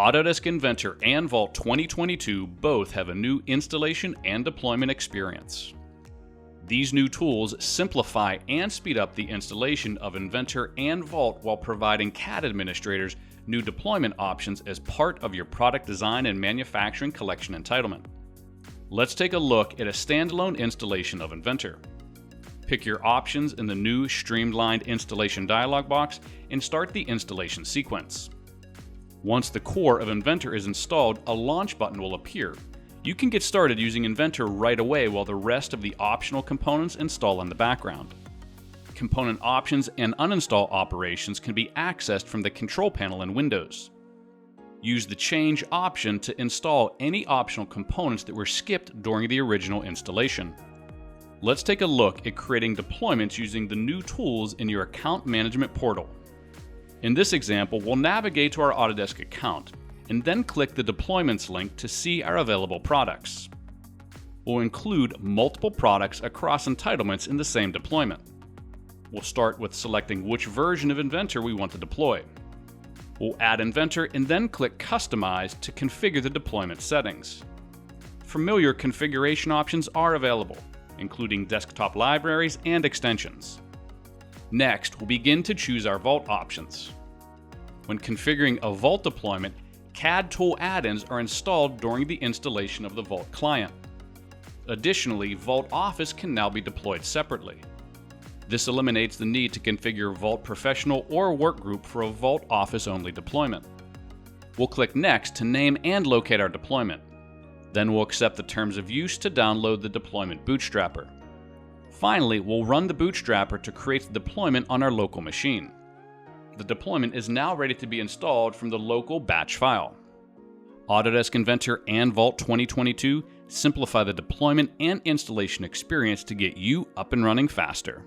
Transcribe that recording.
Autodesk Inventor and Vault 2022 both have a new installation and deployment experience. These new tools simplify and speed up the installation of Inventor and Vault while providing CAD administrators new deployment options as part of your product design and manufacturing collection entitlement. Let's take a look at a standalone installation of Inventor. Pick your options in the new streamlined installation dialog box and start the installation sequence. Once the core of Inventor is installed, a launch button will appear. You can get started using Inventor right away while the rest of the optional components install in the background. Component options and uninstall operations can be accessed from the control panel in Windows. Use the Change option to install any optional components that were skipped during the original installation. Let's take a look at creating deployments using the new tools in your account management portal. In this example, we'll navigate to our Autodesk account and then click the Deployments link to see our available products. We'll include multiple products across entitlements in the same deployment. We'll start with selecting which version of Inventor we want to deploy. We'll add Inventor and then click Customize to configure the deployment settings. Familiar configuration options are available, including desktop libraries and extensions. Next, we'll begin to choose our Vault options. When configuring a Vault deployment, CAD tool add-ins are installed during the installation of the Vault client. Additionally, Vault Office can now be deployed separately. This eliminates the need to configure Vault Professional or Workgroup for a Vault Office-only deployment. We'll click Next to name and locate our deployment. Then we'll accept the terms of use to download the deployment bootstrapper. Finally, we'll run the bootstrapper to create the deployment on our local machine. The deployment is now ready to be installed from the local batch file. Autodesk Inventor and Vault 2022 simplify the deployment and installation experience to get you up and running faster.